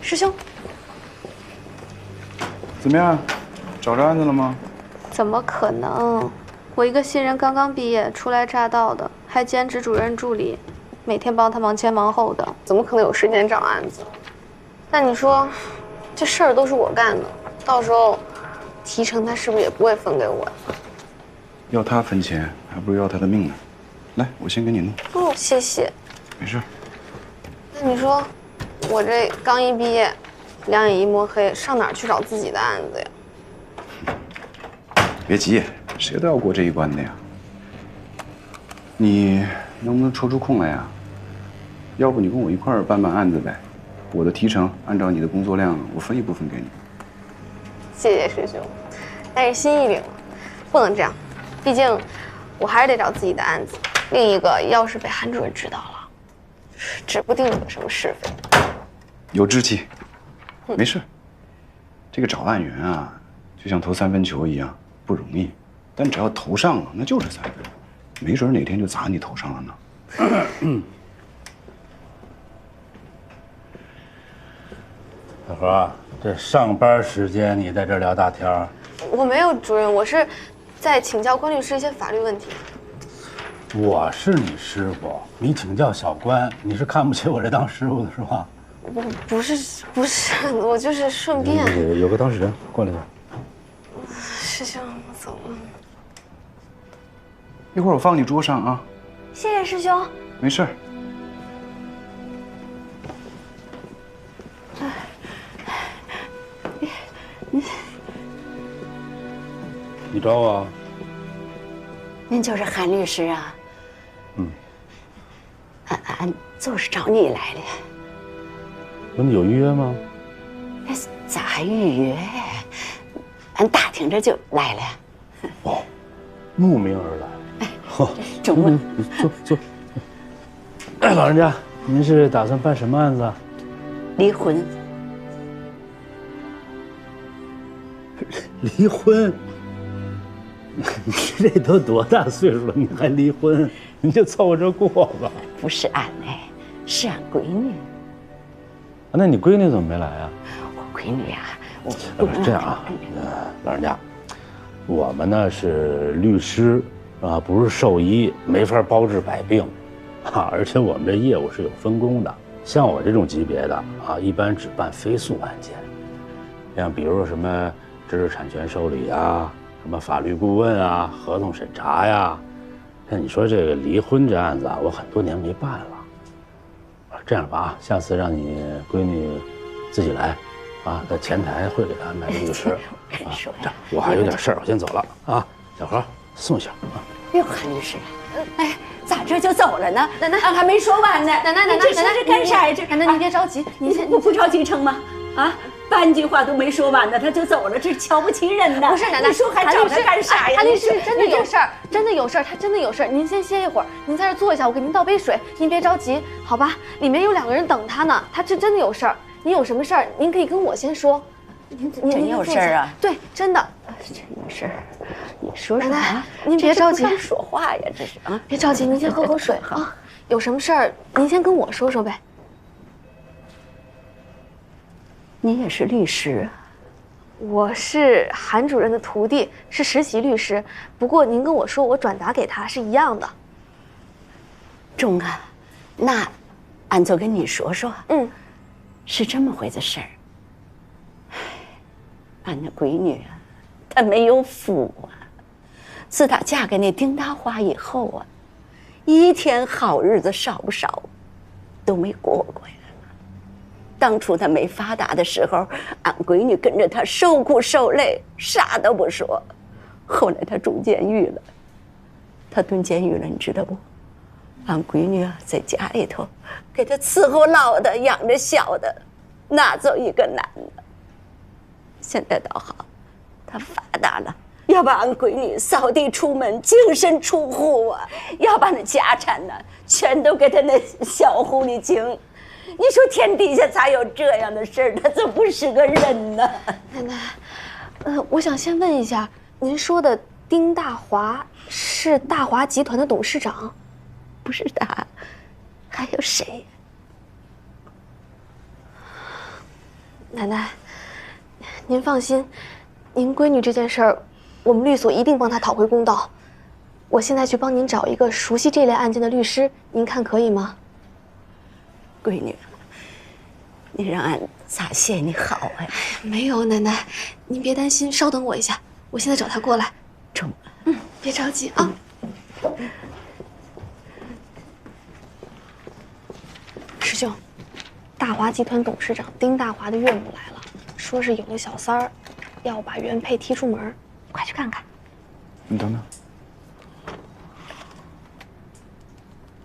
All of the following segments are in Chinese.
师兄，怎么样，找着案子了吗？怎么可能？我一个新人刚刚毕业，初来乍到的，还兼职主任助理，每天帮他忙前忙后的，怎么可能有时间找案子？但你说，这事儿都是我干的，到时候提成他是不是也不会分给我呀？要他分钱，还不如要他的命呢。来，我先给你弄。哦，谢谢。没事。那你说，我这刚一毕业，两眼一摸黑，上哪儿去找自己的案子呀？别急，谁都要过这一关的呀。你能不能抽出空来呀？要不你跟我一块儿办案子呗？我的提成按照你的工作量，我分一部分给你。谢谢师兄，但是心意领了，不能这样，毕竟我还是得找自己的案子。另一个要是被韩主任知道了，指不定有什么是非。有志气，没事。这个找案源啊，就像投3分球一样不容易，但只要投上了，那就是3分，没准哪天就砸你头上了呢。小何，这上班时间你在这聊大天儿？我没有，主任，我是在请教关律师一些法律问题。我是你师傅，你请教小关，你是看不起我这当师傅的是吧？不是，我就是顺便。有个当事人过来一下。师兄，我走了。一会儿我放你桌上啊。谢谢师兄。没事。你找我啊？您就是韩律师啊？嗯。俺就是找你来的。不，你有预约吗？那咋预约？俺打听着就来了。哦，慕名而来。好，中午你坐。哎，老人家，您是打算办什么案子啊？离婚。离婚？你这都多大岁数了，你还离婚？你就凑合着过吧。不是俺哎，是俺闺女。那你闺女怎么没来啊？我闺女呀，不是这样啊，老人家，我们呢是律师啊，不是兽医，没法包治百病啊。而且我们这业务是有分工的，像我这种级别的啊，一般只办非诉案件，像比如说什么知识产权受理啊，什么法律顾问啊，合同审查呀。像你说这个离婚这案子啊，我很多年没办了。这样吧啊，下次让你闺女自己来，啊，在前台会给她安排律师。啊，这样我还有点事儿，我先走了啊。小何，送一下啊。哎呦，韩律师，哎，咋这就走了呢？奶奶，俺还没说完呢。奶奶，这干啥呀？奶奶，您别着急，您先不着急成吗？啊，半句话都没说完呢，他就走了，这瞧不起人呢。不是奶奶，你说还找他干啥呀？韩律师真的有事儿，真的有事儿，他真的有事儿。您先歇一会儿，您在这坐一下，我给您倒杯水。您别着急，好吧？里面有2个人等他呢，他这真的有事儿。您有什么事儿，您可以跟我先说。您真有事儿啊？对，真的。真有事儿。你说说奶奶啊，您别着急，说话呀，这是啊。别着急，您先喝口水啊。有什么事儿，您先跟我说说呗。你也是律师啊？我是韩主任的徒弟，是实习律师。不过您跟我说，我转达给他是一样的。中啊，那俺就跟你说说。是这么回事儿。俺那闺女啊，她没有夫啊。自打嫁给那丁大华以后啊，一天好日子少不少，都没过过呀。当初他没发达的时候，俺闺女跟着他受苦受累，啥都不说。后来他住监狱了，他蹲监狱了，你知道不？俺闺女啊，在家里头给他伺候老的，养着小的，哪走一个男的。现在倒好，他发达了，要把俺闺女扫地出门，净身出户啊，要把那家产呢，全都给他那小狐狸精。你说天底下咋有这样的事儿？他怎么不是个人呢？奶奶，我想先问一下，您说的丁大华是大华集团的董事长？不是他，还有谁？奶奶，您放心，您闺女这件事儿，我们律所一定帮她讨回公道。我现在去帮您找一个熟悉这类案件的律师，您看可以吗？闺女，你让俺咋谢你好哎？没有，奶奶，您别担心，稍等我一下，我现在找他过来。中了。别着急啊。师兄，大华集团董事长丁大华的岳母来了，说是有个小三儿，要把原配踢出门，快去看看。你等等。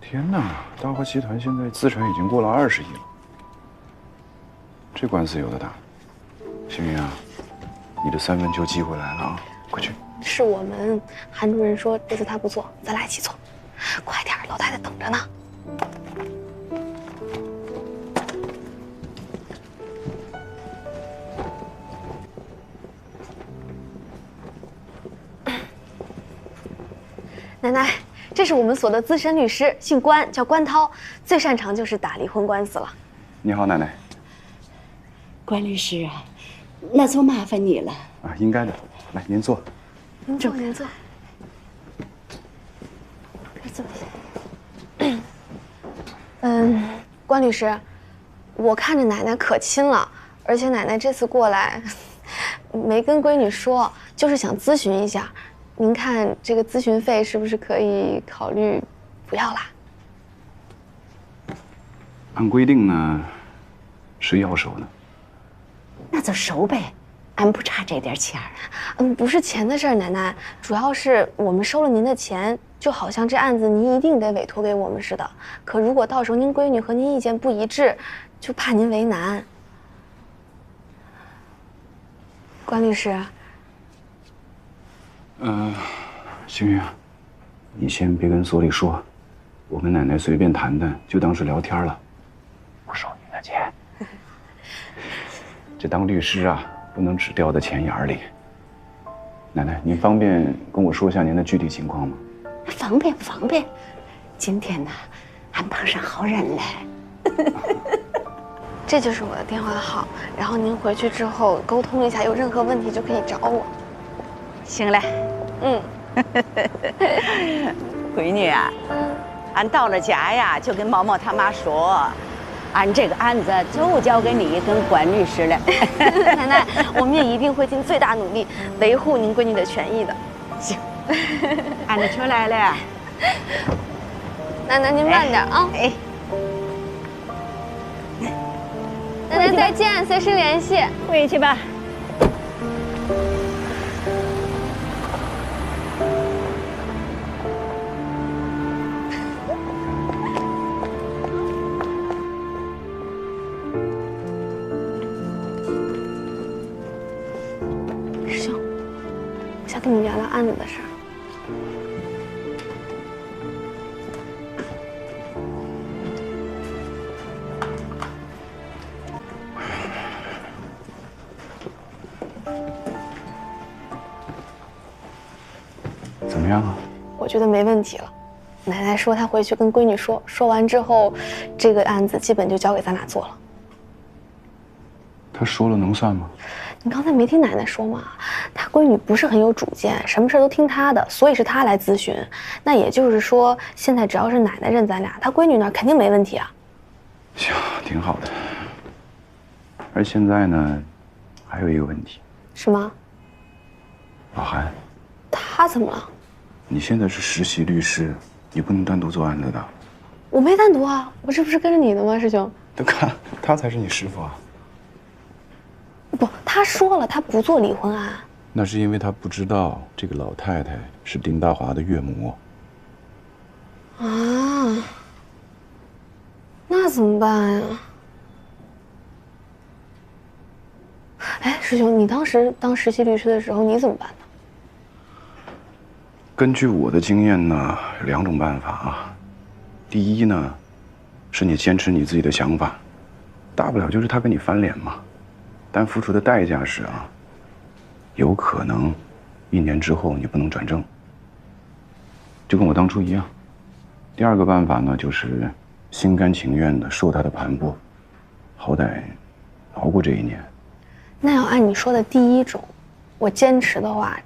天哪，大华集团现在资产已经过了20亿了，这官司有的打。星云啊，你的3分球机会来了啊，快去。是我们韩主任说这次他不做，咱俩一起做，快点，老太太等着呢。奶奶，这是我们所的资深律师，姓关，叫关涛，最擅长就是打离婚官司了。你好，奶奶。关律师啊，那就麻烦你了。啊，应该的。来，您坐。您坐，您坐。坐下。关律师，我看着奶奶可亲了，而且奶奶这次过来，没跟闺女说，就是想咨询一下。您看这个咨询费是不是可以考虑不要啦？按规定呢，是要收的。那就收呗，俺不差这点钱儿。不是钱的事儿，奶奶，主要是我们收了您的钱，就好像这案子您一定得委托给我们似的。可如果到时候您闺女和您意见不一致，就怕您为难。关律师。星云啊，你先别跟所里说，我跟奶奶随便谈谈，就当是聊天了，不收你的钱。这当律师啊，不能只掉在钱眼里。奶奶，您方便跟我说一下您的具体情况吗？方便方便，今天呢，俺碰上好人了。这就是我的电话号，然后您回去之后沟通一下，有任何问题就可以找我。行嘞。闺女啊，俺到了家呀，就跟毛毛他妈说，俺这个案子就交给你跟关律师了。奶奶，我们也一定会尽最大努力维护您闺女的权益的。行，俺的车来了。奶奶您慢点啊。哎，奶奶再见，随时联系。回去吧。师兄，我想跟你聊聊案子的事儿。怎么样啊？我觉得没问题了。奶奶说她回去跟闺女说，说完之后，这个案子基本就交给咱俩做了。他说了能算吗？你刚才没听奶奶说吗？她闺女不是很有主见，什么事都听她的，所以是她来咨询。那也就是说，现在只要是奶奶认咱俩，她闺女那儿肯定没问题啊。行，挺好的。而现在呢，还有一个问题。是吗？老韩，她怎么了？你现在是实习律师，你不能单独做案子的。我没单独啊，我这不是跟着你的吗，师兄？都看他才是你师傅啊。不，他说了，他不做离婚案。那是因为他不知道这个老太太是丁大华的岳母。啊，那怎么办呀？哎，师兄，你当时当实习律师的时候，你怎么办的？根据我的经验呢，有2种办法啊。第一呢，是你坚持你自己的想法，大不了就是他跟你翻脸嘛。但付出的代价是啊，有可能1年之后你不能转正，就跟我当初一样。第2个办法呢，就是心甘情愿的受他的盘剥，好歹熬过这1年，那要按你说的第一种，我坚持的话，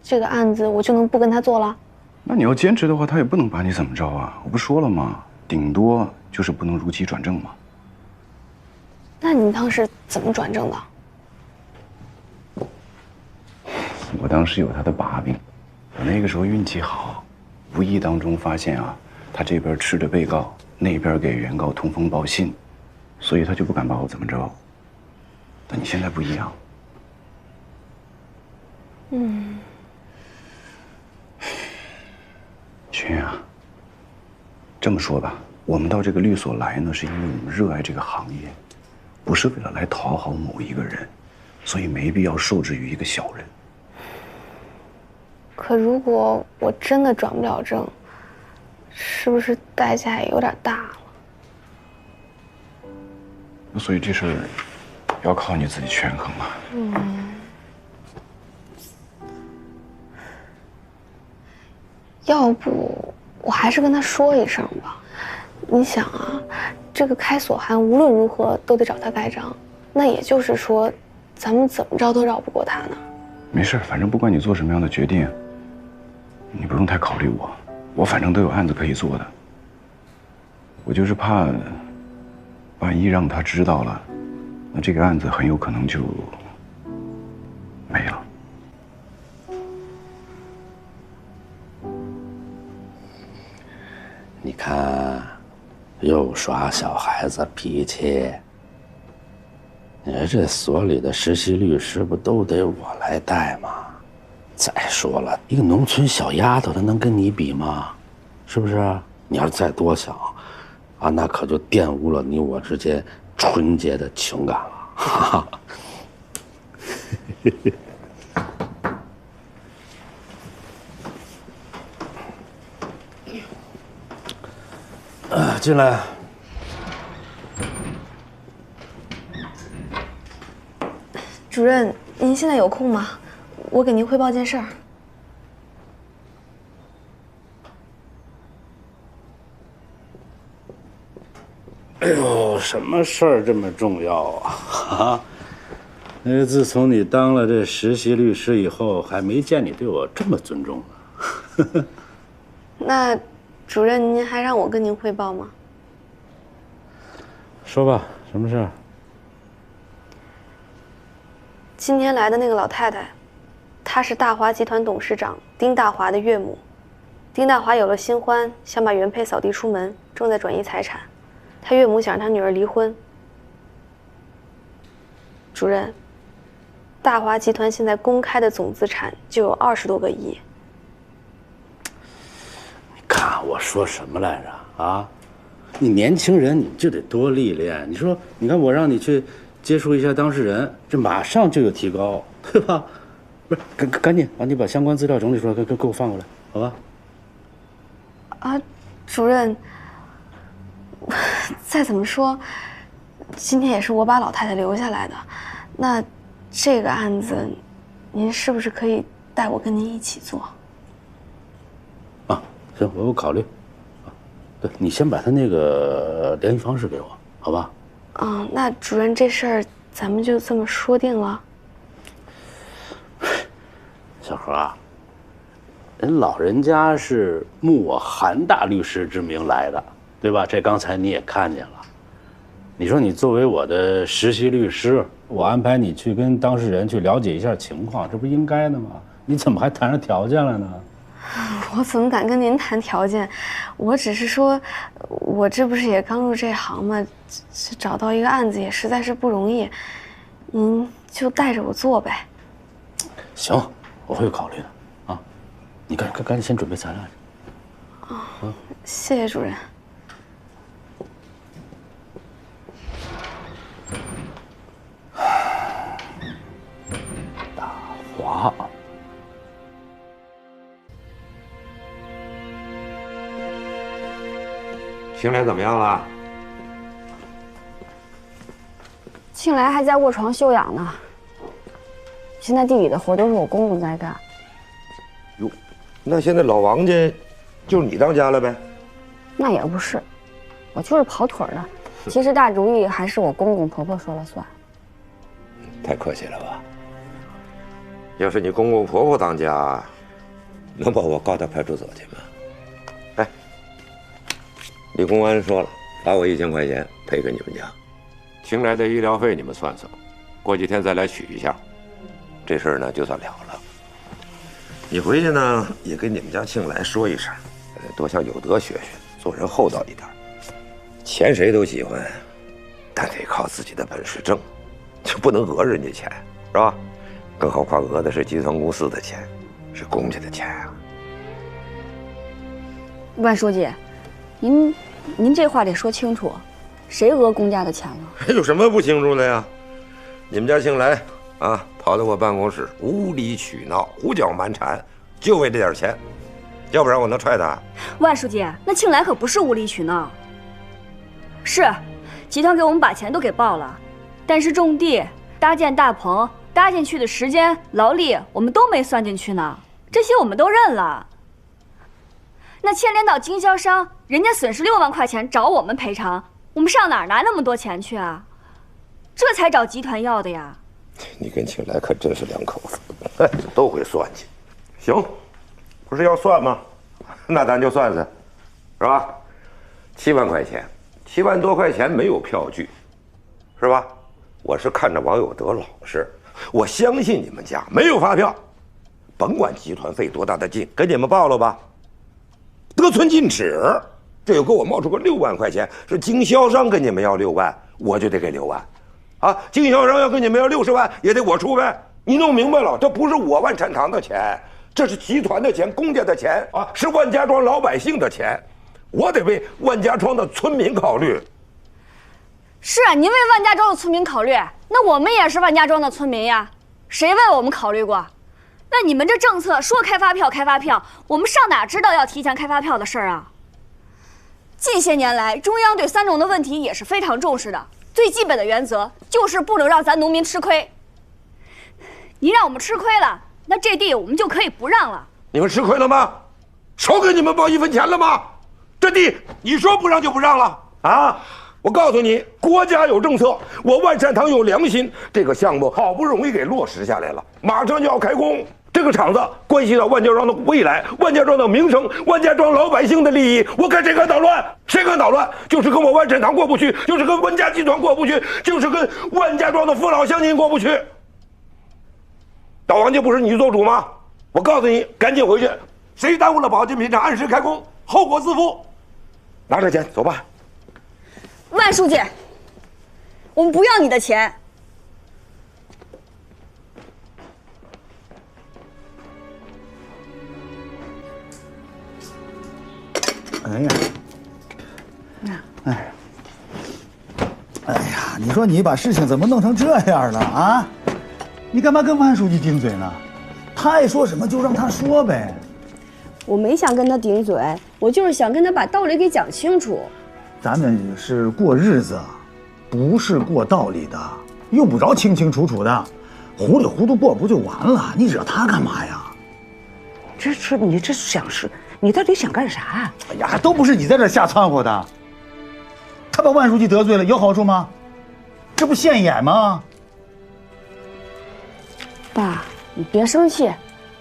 这个案子我就能不跟他做了？那你要坚持的话，他也不能把你怎么着啊！我不说了吗？顶多就是不能如期转正嘛。那你当时怎么转正的？我当时有他的把柄，我那个时候运气好，无意当中发现啊，他这边吃着被告，那边给原告通风报信，所以他就不敢把我怎么着。但你现在不一样。群啊，这么说吧，我们到这个律所来呢，是因为我们热爱这个行业，不是为了来讨好某一个人，所以没必要受制于一个小人。可如果我真的转不了正，是不是代价也有点大了？所以这事儿要靠你自己权衡啊。要不我还是跟他说一声吧。你想啊，这个开锁函无论如何都得找他盖章，那也就是说，咱们怎么着都绕不过他呢。没事，反正不管你做什么样的决定，你不用太考虑我，我反正都有案子可以做的。我就是怕，万一让他知道了，那这个案子很有可能就没了。你看，又耍小孩子脾气。你说这所里的实习律师不都得我来带吗？再说了，一个农村小丫头，她能跟你比吗？是不是？你要是再多想，啊，那可就玷污了你我之间纯洁的情感了。哈哈。进来。主任，您现在有空吗？我给您汇报件事儿。哎呦，什么事儿这么重要啊？啊！自从你当了这实习律师以后，还没见你对我这么尊重呢。那，主任，您还让我跟您汇报吗？说吧，什么事儿？今天来的那个老太太，她是大华集团董事长丁大华的岳母。丁大华有了新欢，想把原配扫地出门，正在转移财产。他岳母想让他女儿离婚。主任，大华集团现在公开的总资产就有20多个亿。你看我说什么来着啊？你年轻人你就得多历练。你说，你看我让你去接触一下当事人，这马上就有提高，对吧？不是，赶紧啊！你把相关资料整理出来，给我放过来，好吧？啊，主任，再怎么说，今天也是我把老太太留下来的，那这个案子，您是不是可以带我跟您一起做？啊，行，我考虑。对，你先把他那个联系方式给我，好吧？那主任，这事儿咱们就这么说定了。小何啊，人老人家是慕我韩大律师之名来的，对吧？这刚才你也看见了。你说你作为我的实习律师，我安排你去跟当事人去了解一下情况，这不应该的吗？你怎么还谈上条件了呢？我怎么敢跟您谈条件？我只是说，我这不是也刚入这行吗？找到一个案子也实在是不容易，您就带着我做呗。行，我会考虑的啊。你赶紧先准备材料去。谢谢主任。大华。青来怎么样了？庆来还在卧床休养呢。现在地里的活都是我公公在干。哟，那现在老王家就是你当家了呗？那也不是，我就是跑腿的。其实大主意还是我公公婆婆说了算。太客气了吧？要是你公公婆婆当家，能把我告到派出所去吗？哎，李公安说了，罚我1000块钱赔给你们家，请来的医疗费你们算算，过几天再来取一下，这事儿呢就算了了。你回去呢也跟你们家庆来说一声，多向有德学学，做人厚道一点。钱谁都喜欢，但得靠自己的本事挣，就不能讹人家钱，是吧？更何况讹的是集团公司的钱，是公家的钱啊。万书记，您这话得说清楚，谁讹公家的钱了？有什么不清楚的呀？你们家庆来啊，跑到我办公室无理取闹，胡搅蛮缠，就为这点钱，要不然我能踹他。万书记，那庆来可不是无理取闹，是集团给我们把钱都给报了，但是种地、搭建大棚、搭进去的时间、劳力我们都没算进去呢，这些我们都认了。那牵连到经销商，人家损失6万块钱找我们赔偿，我们上哪儿拿那么多钱去啊？这才找集团要的呀。你跟庆来可真是两口子，都会算计。行，不是要算吗？那咱就算算，是吧？7万块钱，7万多块钱没有票据，是吧？我是看着王有德老实，我相信你们家没有发票，甭管集团费多大的劲，给你们报了吧。得寸进尺，这又给我冒出个6万块钱，是经销商跟你们要6万，我就得给6万。啊，经销商要跟你们要60万，也得我出呗。你弄明白了，这不是我万善堂的钱，这是集团的钱，公家的钱啊，是万家庄老百姓的钱，我得为万家庄的村民考虑。是啊，您为万家庄的村民考虑，那我们也是万家庄的村民呀，谁为我们考虑过？那你们这政策说开发票开发票，我们上哪知道要提前开发票的事儿啊？近些年来，中央对3种的问题也是非常重视的。最基本的原则就是不能让咱农民吃亏。你让我们吃亏了，那这地我们就可以不让了。你们吃亏了吗？少给你们报1分钱了吗？这地你说不让就不让了啊？我告诉你，国家有政策，我万善堂有良心，这个项目好不容易给落实下来了，马上就要开工。这个厂子关系到万家庄的未来，万家庄的名声，万家庄老百姓的利益，我看谁敢捣乱？谁敢捣乱？就是跟我万善堂过不去，就是跟温家集团过不去，就是跟万家庄的父老乡亲过不去。老王家不是你做主吗？我告诉你，赶紧回去，谁耽误了保健品厂按时开工，后果自负。拿着钱走吧。万书记，我们不要你的钱。哎呀，哎呀，你说你把事情怎么弄成这样了啊？你干嘛跟万书记顶嘴呢？他爱说什么就让他说呗。我没想跟他顶嘴，我就是想跟他把道理给讲清楚。咱们是过日子，不是过道理的，用不着清清楚楚的，糊里糊涂过不就完了？你惹他干嘛呀？你这想是，你到底想干啥啊？哎呀，都不是你在这瞎掺和的。他把万书记得罪了，有好处吗？这不现眼吗？爸，你别生气，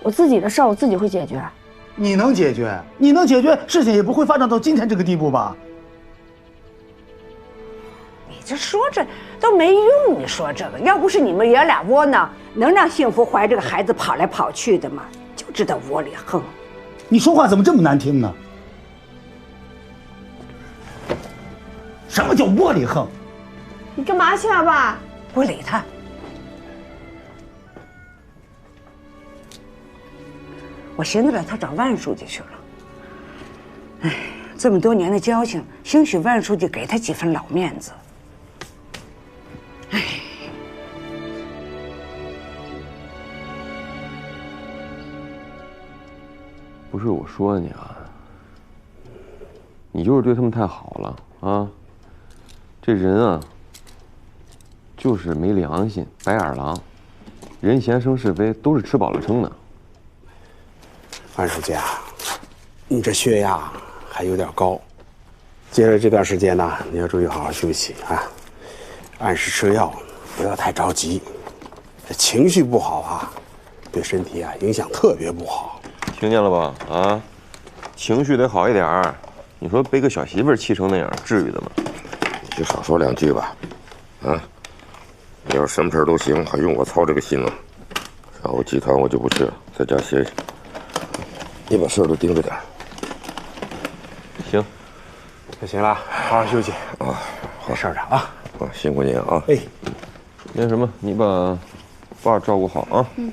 我自己的事儿我自己会解决。你能解决？你能解决，事情也不会发展到今天这个地步吧？你这说这都没用，你说这个，要不是你们爷俩窝囊，能让幸福怀这个孩子跑来跑去的吗？就知道窝里横。你说话怎么这么难听呢？什么叫窝里横？你干嘛去啊，爸？不理他。我寻思着他找万书记去了。哎，这么多年的交情，兴许万书记给他几分老面子。哎，不是我说你啊，你就是对他们太好了啊！这人啊，就是没良心，白眼狼，人闲生是非，都是吃饱了撑的。万书记啊，你这血压还有点高，接着这段时间呢，你要注意好好休息啊，按时吃药，不要太着急。这情绪不好啊，对身体啊影响特别不好。听见了吧？啊，情绪得好一点儿。你说被个小媳妇儿气成那样，至于的吗？你就少说2句吧。啊，你要什么事儿都行，还用我操这个心啊？下午鸡汤我就不吃了，在家歇歇。你把事儿都盯着点。行，那行了，好好休息啊，好事儿的啊。啊，辛苦您啊。哎，那什么，你把爸照顾好啊。嗯。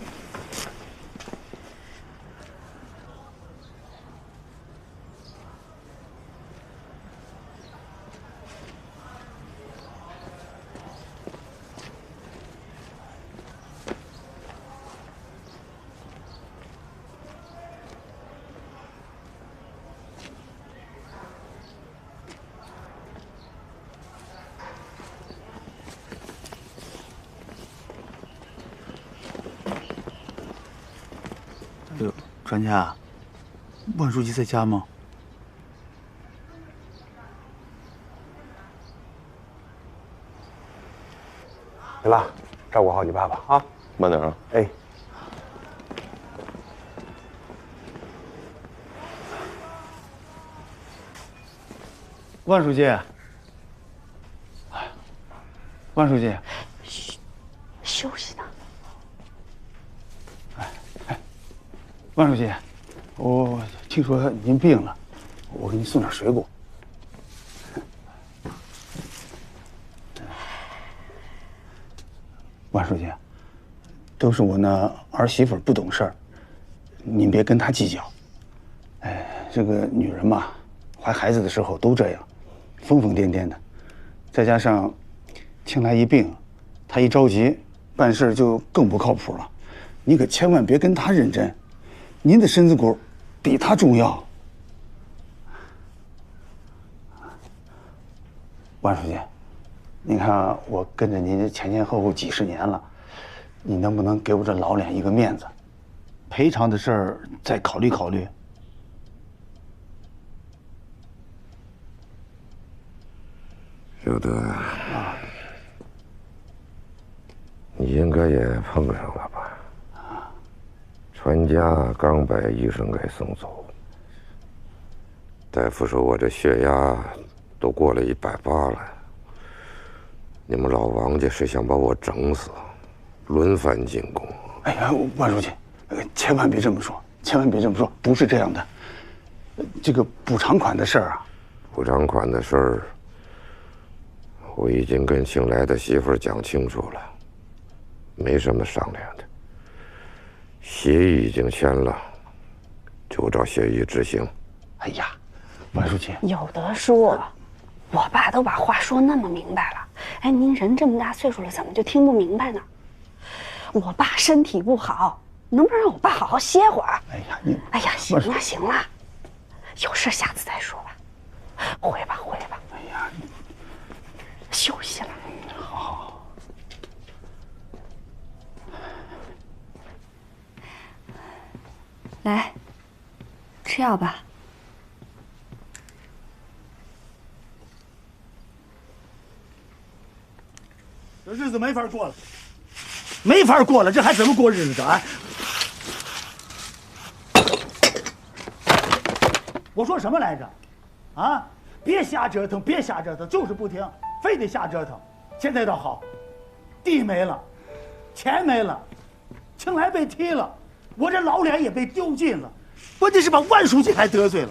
哎呦，专家，万书记在家吗？行了，照顾好你爸爸啊，慢点啊。哎。万书记，万书记，休息呢。万书记，我听说您病了，我给您送点水果。万书记，都是我那儿媳妇不懂事儿，您别跟她计较。哎，这个女人嘛，怀孩子的时候都这样，疯疯癫癫的，再加上庆来一病，她一着急，办事就更不靠谱了。你可千万别跟她认真，您的身子骨比她重要。万书记，你看我跟着您前前后后几十年了，你能不能给我这老脸一个面子？赔偿的事儿再考虑考虑。刘德啊，你应该也碰上了吧？全家刚把医生给送走，大夫说我这血压都过了180了。你们老王家是想把我整死，轮番进攻。哎呀，万书记，千万别这么说，千万别这么说，不是这样的。这个补偿款的事儿啊，补偿款的事儿，我已经跟庆来的媳妇儿讲清楚了，没什么商量的。协议已经签了，就照协议执行。哎呀，万书记，有的说，我爸都把话说那么明白了，哎，您人这么大岁数了，怎么就听不明白呢？我爸身体不好，能不能让我爸好好歇会儿？哎呀，你，哎呀，行了行了，有事下次再说吧，回吧回吧。哎呀，休息了。好。来，吃药吧。这日子没法过了，没法过了，这还怎么过日子啊？我说什么来着？啊，别瞎折腾，别瞎折腾，就是不听，非得瞎折腾。现在倒好，地没了，钱没了，庆来被踢了，我这老脸也被丢尽了。关键是把万书记还得罪了，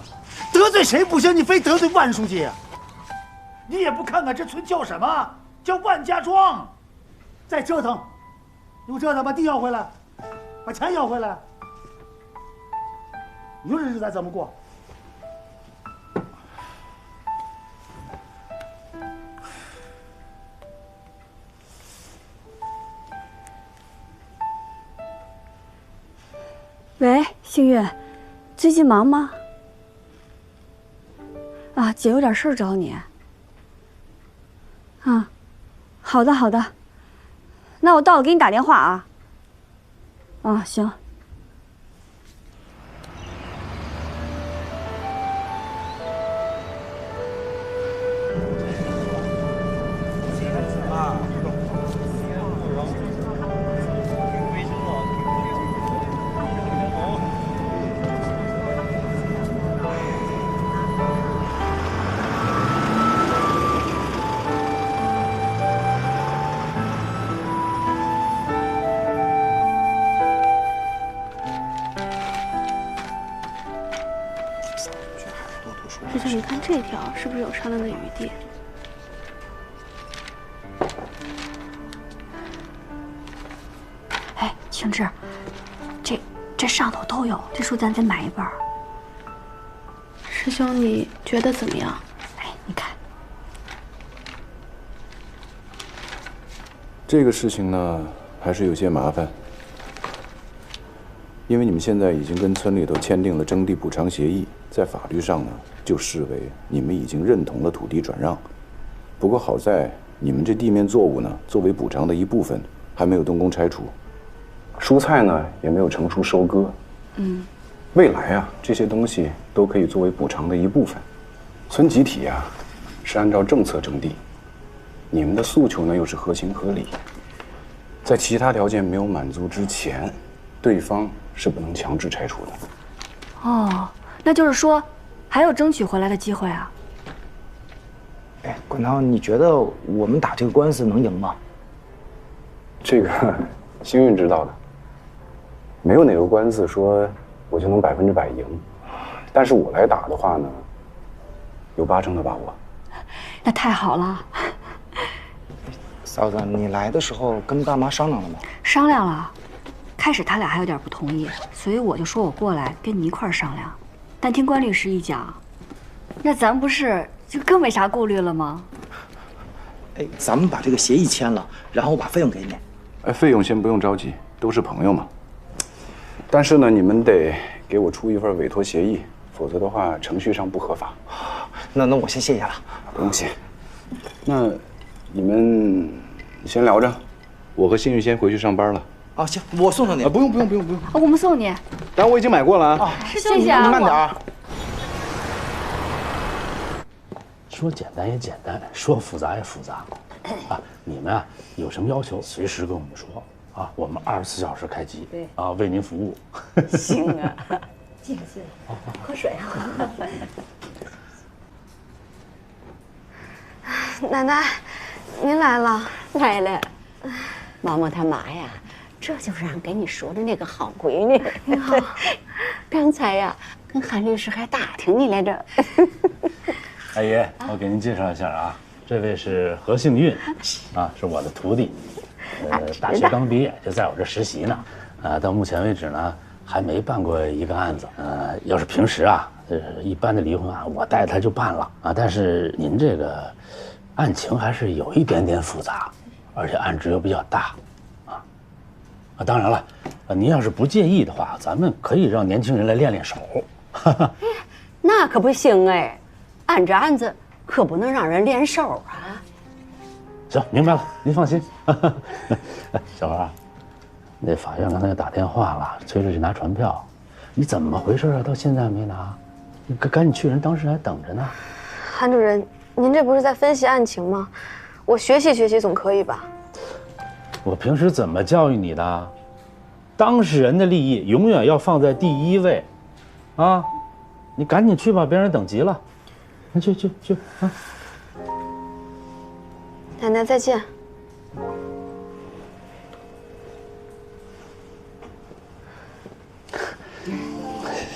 得罪谁不行，你非得罪万书记啊？你也不看看这村叫什么？叫万家庄。再折腾，你不折腾把地要回来，把钱要回来，你说这日子怎么过？喂，星月，最近忙吗？啊，姐有点事儿找你。啊，好的好的，那我到了给你打电话啊。啊，行。就你看这条是不是有商量的余地？哎，青芝，这上头都有，这书咱得买一本。师兄，你觉得怎么样？哎，你看，这个事情呢，还是有些麻烦，因为你们现在已经跟村里头签订了征地补偿协议，在法律上呢，就视为你们已经认同了土地转让。不过好在你们这地面作物呢，作为补偿的一部分，还没有动工拆除。蔬菜呢也没有成熟收割，未来啊这些东西都可以作为补偿的一部分。村集体啊是按照政策征地，你们的诉求呢又是合情合理，在其他条件没有满足之前，对方是不能强制拆除的。哦，那就是说，还有争取回来的机会啊。哎，管涛，你觉得我们打这个官司能赢吗？这个幸运知道的，没有哪个官司说我就能100%赢，但是我来打的话呢，有80%的把握。那太好了。嫂子，你来的时候跟爸妈商量了吗？商量了，开始他俩还有点不同意，所以我就说我过来跟你一块儿商量。但听关律师一讲，那咱不是就更没啥顾虑了吗？哎，咱们把这个协议签了，然后我把费用给你。哎，费用先不用着急，都是朋友嘛。但是呢，你们得给我出一份委托协议，否则的话程序上不合法。那我先谢谢了。不用谢。那你们先聊着，我和幸运先回去上班了。啊，行，我送送你。不用。我们送你。但我已经买过了啊。师兄，谢谢啊。你慢点啊。说简单也简单，说复杂也复杂，啊，你们啊有什么要求随时跟我们说啊，我们24小时开机，对啊，为您服务。行啊，进。喝水啊。奶奶，您来了。来了，毛毛他妈呀，这就是俺跟你说的那个好闺女。你好。刚才呀，跟韩律师还打听你来着。阿姨，我给您介绍一下啊，这位是何幸运，啊，是我的徒弟，大学刚毕业就在我这实习呢，到目前为止呢还没办过一个案子，要是平时啊，一般的离婚案我带他就办了啊，但是您这个案情还是有一点点复杂，而且案值又比较大，啊，当然了，您要是不介意的话，咱们可以让年轻人来练练手，那可不行哎。按这案子可不能让人练手啊！行，明白了，您放心。小花啊，那法院刚才打电话了，催着去拿传票，你怎么回事啊？到现在没拿？你赶紧去，人当事人还等着呢。韩主任，您这不是在分析案情吗？我学习学习总可以吧？我平时怎么教育你的？当事人的利益永远要放在第一位，啊！你赶紧去吧，别让人等急了。去啊！奶奶再见。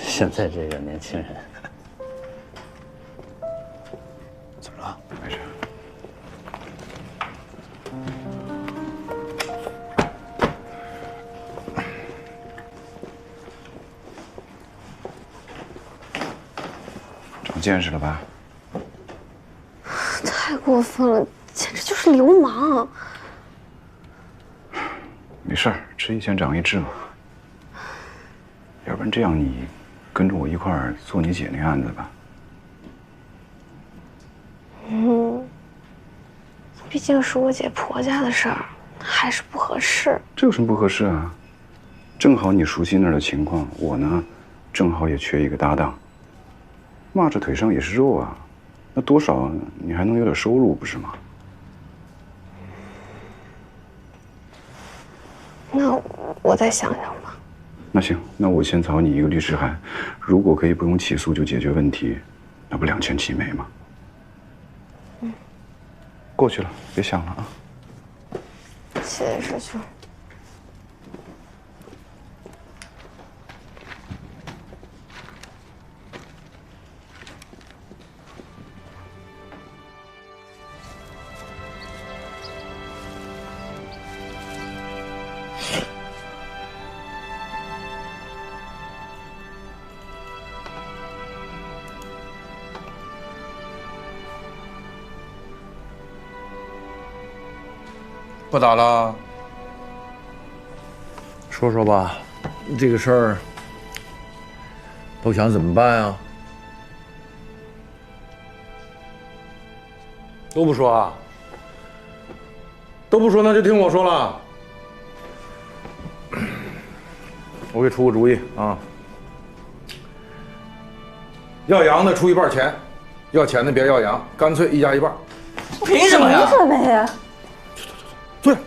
现在这个年轻人，怎么了？没事。长见识了吧？太过分了，简直就是流氓！没事儿，吃一堑长一智嘛。要不然这样，你跟着我一块儿做你姐那案子吧。毕竟是我姐婆家的事儿，还是不合适。这有什么不合适啊？正好你熟悉那儿的情况，我呢，正好也缺一个搭档。蚂蚱腿上也是肉啊。那多少你还能有点收入，不是吗？那我再想想吧。那行，那我先草拟一个律师函，如果可以不用起诉就解决问题，那不2全其美吗？过去了，别想了啊。谢谢师兄。不打了。说说吧，这个事儿都想怎么办啊？都不说啊？都不说，那就听我说了。我给出个主意啊，要羊的出一半钱，要钱的别要羊，干脆1家1半。凭什么呀？凭什么呀？坐下。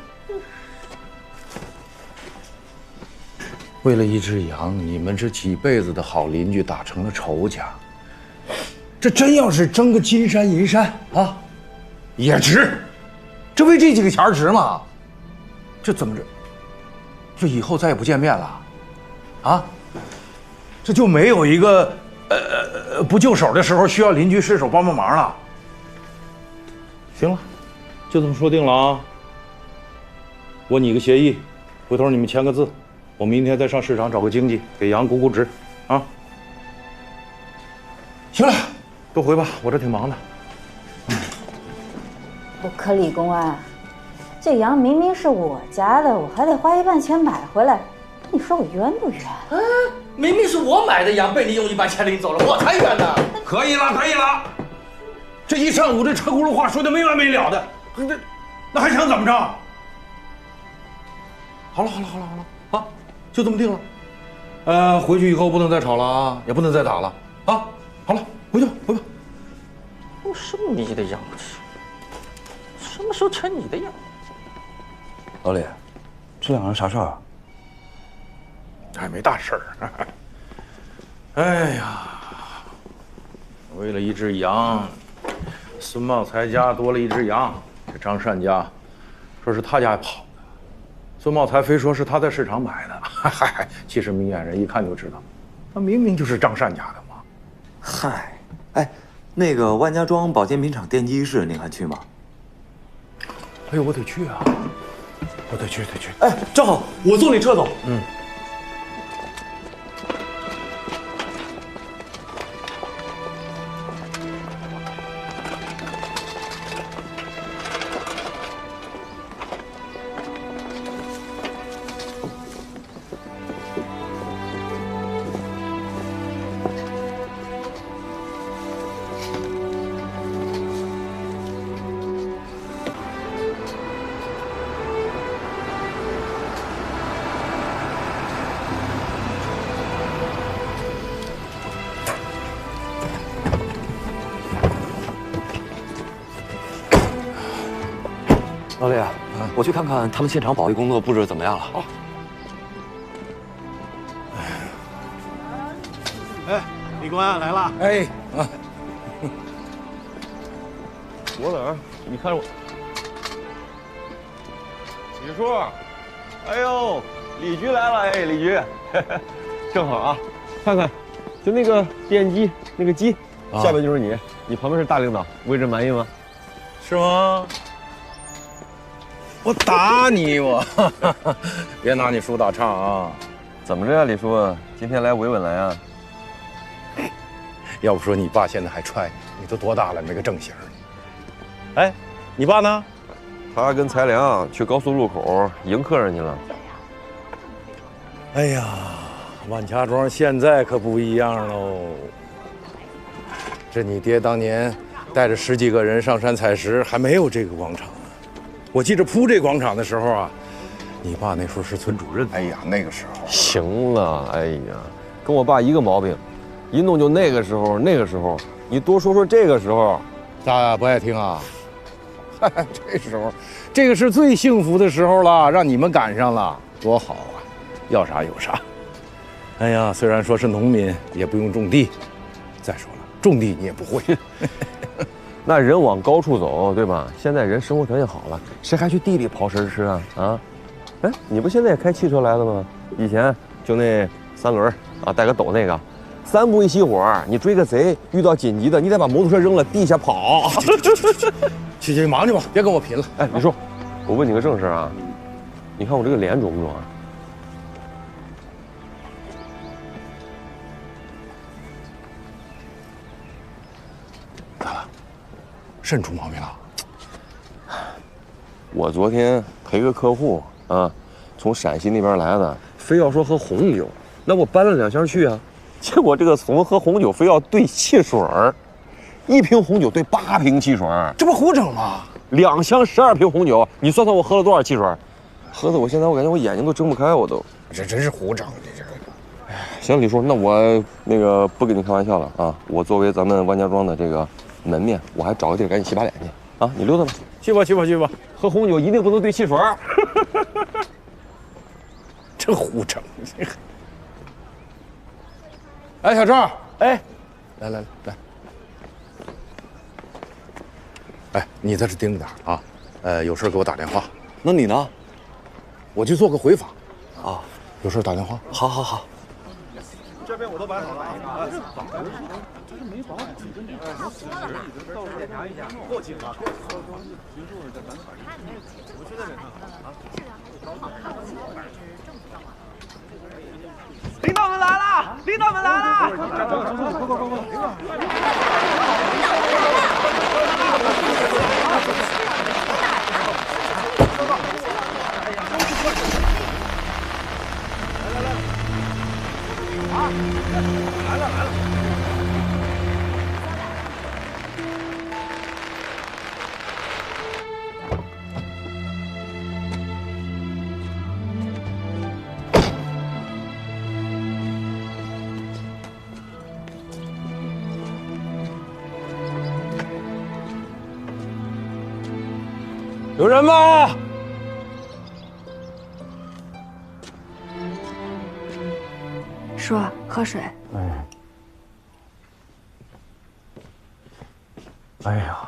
为了一只羊，你们这几辈子的好邻居打成了仇家，这真要是争个金山银山啊，也值。这为这几个钱值吗？这怎么着？这以后再也不见面了？啊？这就没有一个不就手的时候需要邻居伸手帮帮忙了？行了，就这么说定了啊！我拟个协议，回头你们签个字，我明天再上市场找个经济给羊估值，啊！行了，都回吧，我这挺忙的。可李公安，这羊明明是我家的，我还得花1半钱买回来，你说我冤不冤？明明是我买的羊，被你用1半钱领走了，我才冤呢！可以了，可以了，这一上午这车轱辘话说的没完没了的，那还想怎么着？好了，啊，就这么定了。回去以后不能再吵了啊，也不能再打了啊。好了，回去吧，回吧。我什么你的羊？什么时候成你的羊？老李，这两个人啥事儿啊？还没大事儿。哎呀，为了一只羊，孙茂才家多了一只羊，这张善家说是他家跑的，孙茂才非说是他在市场买的。嗨，其实明眼人一看就知道，那明明就是张善家的嘛。嗨，哎，那个万家庄保健品厂电机室，您还去吗？哎呦，我得去啊！我得去。哎，正好我坐你车走。嗯。老李，我去看看他们现场保卫工作布置怎么样了。好。哎，李公安来了。哎，啊，我哪儿？你看我。李叔，哎呦，李局来了！哎，李局，正好啊，看看，就那个电机那个机，下面就是你，你旁边是大领导，位置满意吗？是吗？我打你我，别拿你叔打岔啊！怎么着呀，李叔，今天来维稳来啊？要不说你爸现在还踹你都多大了，没个正形。哎，你爸呢？他跟才良去高速路口迎客人去了。哎呀，万家庄现在可不一样喽。这你爹当年带着10几个人上山采石，还没有这个广场呢。我记着铺这广场的时候啊，你爸那时候是村主任。哎呀，那个时候行了，哎呀，跟我爸一个毛病，一弄就那个时候，你多说说这个时候。大不爱听啊？这时候，这个是最幸福的时候了，让你们赶上了，多好啊！要啥有啥。哎呀，虽然说是农民，也不用种地。再说了，种地你也不会。那人往高处走，对吧？现在人生活条件好了，谁还去地里刨食吃啊？啊？哎，你不现在也开汽车来了吗？以前就那3轮啊，带个斗那个，3步一熄火，你追个贼，遇到紧急的，你得把摩托车扔了，地下跑。去忙去吧，别跟我贫了。哎，李叔，我问你个正事啊，你看我这个脸肿不肿啊？咋了？肾出毛病了？我昨天陪个客户啊，从陕西那边来的，非要说喝红酒，那我搬了2箱去啊。结果这个怂喝红酒非要兑汽水，1瓶红酒兑8瓶汽水，这不胡整吗？2箱12瓶红酒，你算算我喝了多少汽水？喝的我现在我感觉我眼睛都睁不开，我都。这真是胡整，这个。行，李叔，那我那个不跟你开玩笑了啊！我作为咱们万家庄的这个门面，我还找个地儿赶紧洗把脸去啊！你溜达吧，去吧，去吧，去吧！喝红酒一定不能兑汽水。真胡整！哎，小郑，哎，来，哎，你在这盯着点啊！有事给我打电话。那你呢？我去做个回访。啊，有事打电话。好。这边我都摆好了啊！这是没保险，你跟你到时候检查一下，过境啊，结束了再咱我去那边看啊。领导们来了！领导们来了！来了！有人吗？叔，喝水。哎呀，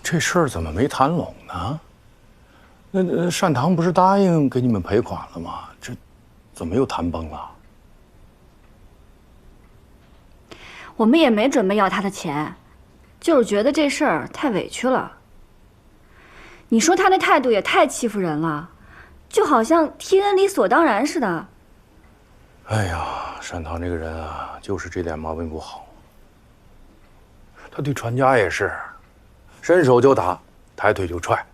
这事儿怎么没谈拢呢？那单堂不是答应给你们赔款了吗？这怎么又谈崩了？我们也没准备要他的钱，就是觉得这事儿太委屈了。你说他那态度也太欺负人了，就好像替人理所当然似的。哎呀，单堂这个人啊，就是这点毛病不好。他对船家也是，伸手就打，抬腿就踹，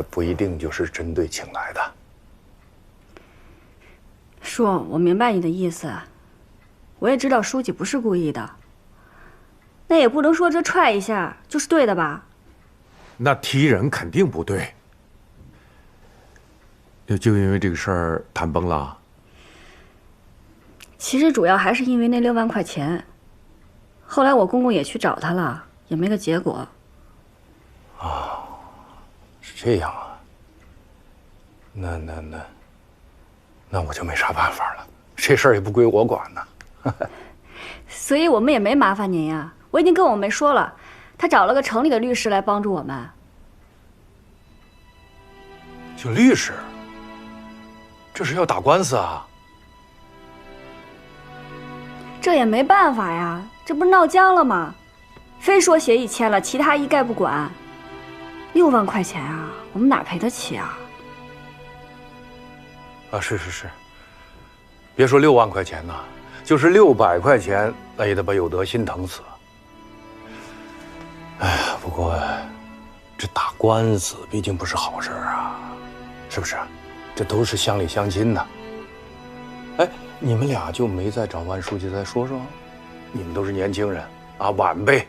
不一定就是针对请来的。叔，我明白你的意思，我也知道书记不是故意的，那也不能说这踹一下就是对的吧？那踢人肯定不对。就因为这个事儿谈崩了？其实主要还是因为那6万块钱。后来我公公也去找他了，也没个结果。啊，是这样啊。那我就没啥办法了，这事儿也不归我管呢。所以我们也没麻烦您呀，我已经跟我妹说了，他找了个城里的律师来帮助我们。就律师？这是要打官司啊？这也没办法呀，这不是闹僵了吗？非说协议签了，其他一概不管。6万块钱啊，我们哪赔得起啊？啊，是，别说6万块钱呐，就是600块钱，那也得把有德心疼死。哎呀，不过这打官司毕竟不是好事啊，是不是？这都是乡里乡亲的。哎，你们俩就没再找万书记再说说？你们都是年轻人啊，晚辈，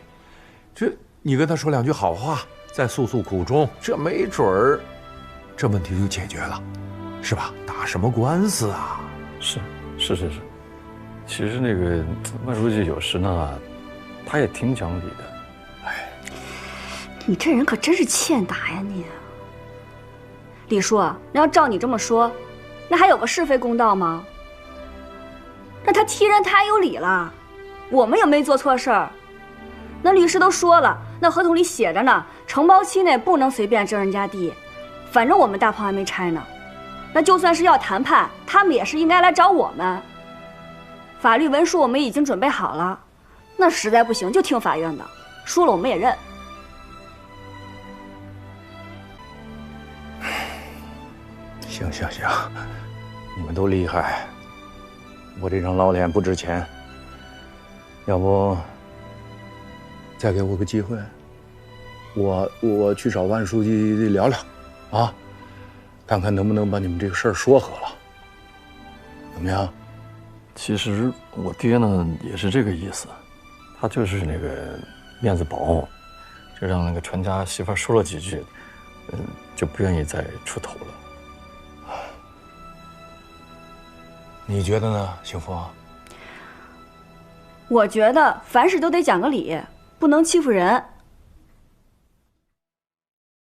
这你跟他说2句好话，再诉诉苦衷，这没准儿，这问题就解决了，是吧？打什么官司啊？是。其实那个万书记有时呢，他也挺讲理的。哎，你这人可真是欠打呀你！李叔，那要照你这么说，那还有个是非公道吗？那他踢人太有理了，我们也没做错事儿。那律师都说了，那合同里写着呢，承包期内不能随便征人家地。反正我们大棚还没拆呢，那就算是要谈判，他们也是应该来找我们。法律文书我们已经准备好了，那实在不行就听法院的，输了我们也认。行，你们都厉害，我这张老脸不值钱。要不再给我个机会，我去找万书记聊聊啊，看看能不能把你们这个事儿说和了，怎么样？其实我爹呢也是这个意思，他就是那个面子薄，就让那个全家媳妇说了几句，就不愿意再出头了。你觉得呢，幸福？我觉得凡事都得讲个理，不能欺负人。